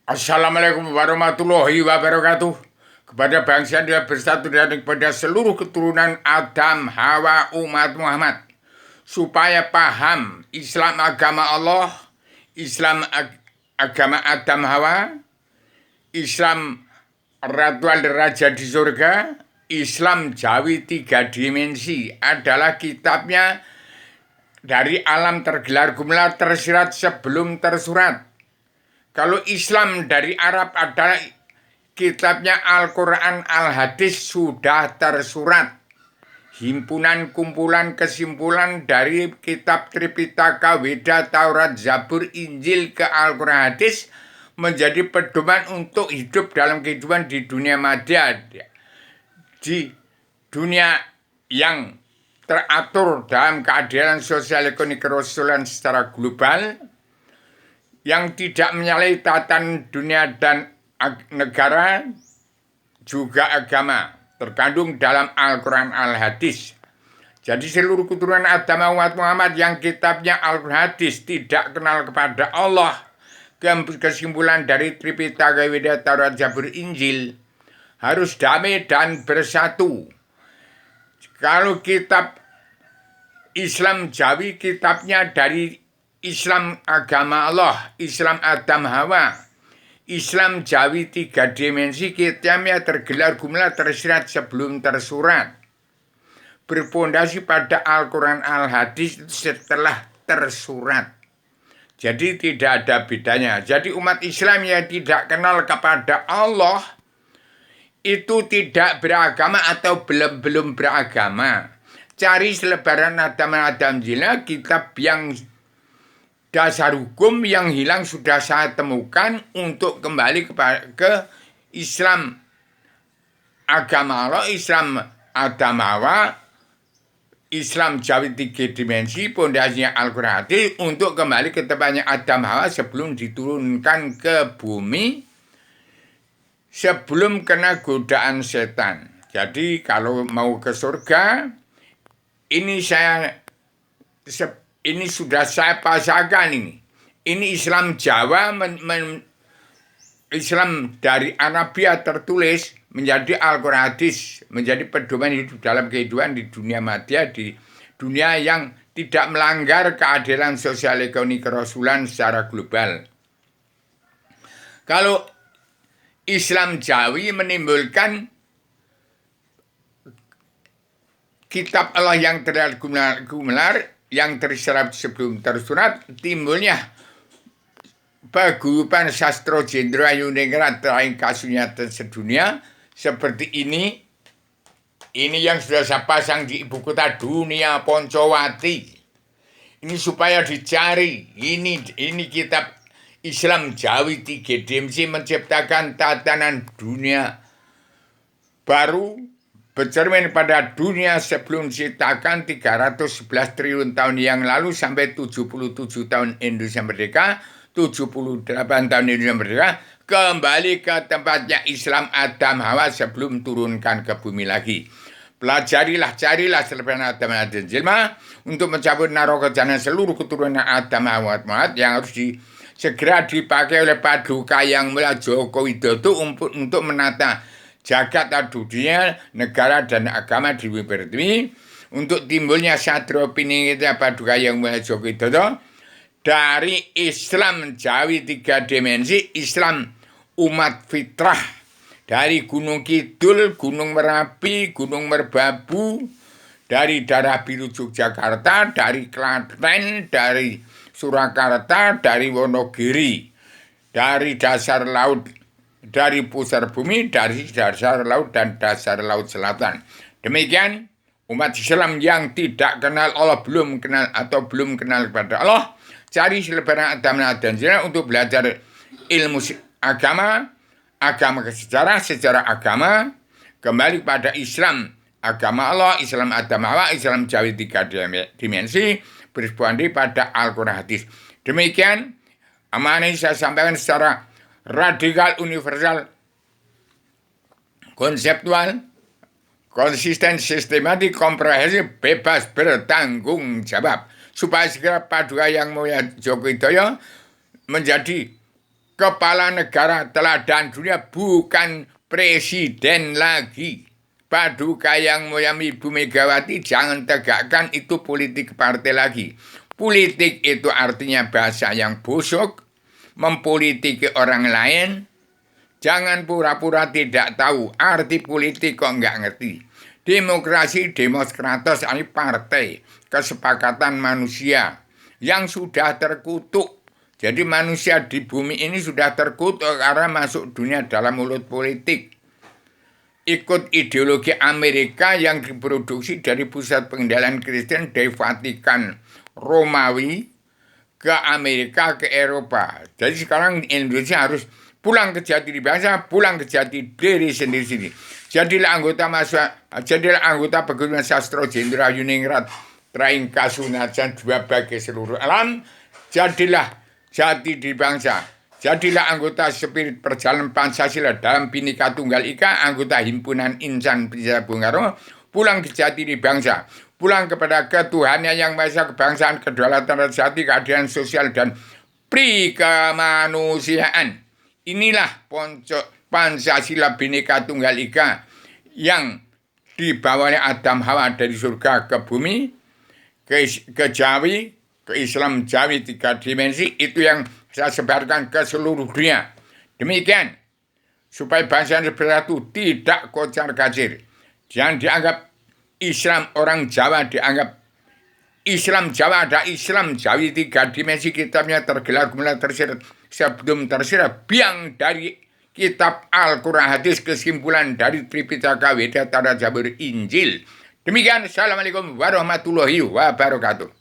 Assalamualaikum warahmatullahi wabarakatuh. Kepada bangsa yang bersatu dan kepada seluruh keturunan Adam, Hawa, umat Muhammad. Supaya paham Islam agama Allah, Islam agama Adam, Hawa, Islam Ratuan Raja di Surga, Islam Jawi tiga dimensi adalah kitabnya dari alam tergelar gumelar tersirat sebelum tersurat. Kalau Islam dari Arab adalah kitabnya Al-Quran Al-Hadis sudah tersurat. Himpunan kumpulan kesimpulan dari kitab Tripitaka, Weda, Taurat, Zabur, Injil ke Al-Quran Hadis menjadi pedoman untuk hidup dalam kehidupan di dunia madya. Di dunia yang teratur dalam keadilan sosial ekonomi kerasulan secara global, yang tidak menyalahi tatanan dunia dan negara, juga agama, terkandung dalam Al-Quran Al-Hadis. Jadi seluruh keturunan Adam umat Muhammad yang kitabnya Al-Quran Hadis tidak kenal kepada Allah, kesimpulan dari Tripitaka, Weda, Taurat, Zabur, Injil, harus damai dan bersatu. Kalau kitab Islam Jawi, kitabnya dari Islam agama Allah, Islam Adam Hawa, Islam Jawi tiga dimensi, kitabnya tergelar gumelar tersirat sebelum tersurat. Berpondasi pada Al-Quran Al-Hadis setelah tersurat. Jadi tidak ada bedanya. Jadi umat Islam yang tidak kenal kepada Allah itu tidak beragama atau belum beragama. Cari selebaran Adam Jila, kitab yang dasar hukum yang hilang sudah saya temukan untuk kembali ke Islam agama Allah, Islam Adam Hawa, Islam Jawi tiga dimensi, pondasinya Al-Quran Hadis, untuk kembali ke tempatnya Adam Hawa sebelum diturunkan ke bumi, sebelum kena godaan setan. Jadi kalau mau ke surga, ini sudah saya pasangkan ini. Ini Islam Jawa, Islam dari Arabia tertulis menjadi Al-Quran Hadis, menjadi pedoman hidup dalam kehidupan di dunia madya, di dunia yang tidak melanggar keadilan sosial ekonomi kerasulan secara global. Kalau Islam Jawi menimbulkan kitab Allah yang tergumelar, yang terserap sebelum tersurat, timbulnya paguyuban sastro jendra yuningrat teraing kasunyatan sedunia seperti ini yang sudah saya pasang di ibu kota dunia, Poncowati. Ini supaya dicari. Ini kitab Islam Jawi tiga dimensi menciptakan tatanan dunia baru, bercermin pada dunia sebelum diciptakan 311 triliun tahun yang lalu sampai 77 tahun Indonesia Merdeka, 78 tahun Indonesia Merdeka, kembali ke tempatnya Islam Adam Hawa sebelum turunkan ke bumi lagi. Pelajarilah, carilah selebaran Adam dan Jilma untuk mencabut naroko jalan seluruh keturunan Adam Hawa yang harus segera dipakai oleh Paduka Yang Mulia Joko Widodo untuk menata jagat dunia, negara dan agama di bumi pertiwi, untuk timbulnya satrio piningita Paduka Yang Mulia Joko Widodo dari Islam Jawi tiga dimensi, Islam umat fitrah, dari Gunung Kidul, Gunung Merapi, Gunung Merbabu, dari Darah Biru Yogyakarta, dari Klaten, dari Surakarta, dari Wonogiri, dari dasar laut, dari pusar bumi, dari dasar laut dan dasar laut selatan. Demikian umat Islam yang tidak kenal Allah, belum kenal kepada Allah, cari selebaran Adam dan Jilma untuk belajar ilmu agama, sejarah agama, kembali pada Islam agama Allah, Islam Adam Hawa, Islam Jawi tiga dimensi, berpondasi pada Al-Quran Hadis. Demikian amanah ini saya sampaikan secara radikal, universal, konseptual, konsisten, sistematik, komprehensif, bebas bertanggung jawab, supaya segera Paduka Yang Mulia Joko Widodo menjadi kepala negara teladan dunia bukan presiden lagi. Paduka yang moyami Ibu Megawati jangan tegakkan itu politik partai lagi. Politik itu artinya bahasa yang busuk, mempolitiki orang lain. Jangan pura-pura tidak tahu arti politik kok nggak ngerti. Demokrasi, demokratos ini partai kesepakatan manusia yang sudah terkutuk. Jadi manusia di bumi ini sudah terkutuk karena masuk dunia dalam mulut politik. Ikut ideologi Amerika yang diproduksi dari pusat pengendalian Kristen dari Vatikan Romawi ke Amerika, ke Eropa. Jadi sekarang Indonesia harus pulang ke jati diri bangsa, pulang ke jati diri sendiri-sendiri. Jadilah anggota Perguruan Sastra Jenderal Yuningrat Traing Kasunajan dua bagi seluruh alam. Jadilah jati diri bangsa. Jadilah anggota Spirit Perjalanan Pancasila dalam Bhinneka Tunggal Ika, anggota Himpunan Insan Bisa Bung Karno, pulang ke jati diri bangsa, pulang kepada ketuhanan yang Maha Esa, kebangsaan, kedaulatan, jati, keadilan sosial, dan prikemanusiaan. Inilah Pancasila Bhinneka Tunggal Ika yang dibawa oleh Adam Hawa dari surga ke bumi, ke Jawi, ke Islam Jawi 3 dimensi, itu yang saya sebarkan ke seluruh dunia. Demikian, supaya bangsa bersatu tidak kocar kacir. Jangan dianggap Islam orang Jawa, dianggap Islam Jawa, ada Islam Jawi 3 dimensi, kitabnya tergelar-gelar tersirat. Sebelum tersirat, biang dari kitab Al-Quran hadis, kesimpulan dari Tripitaka, Weda, Tara, Jabur, Injil. Demikian, Assalamualaikum warahmatullahi wabarakatuh.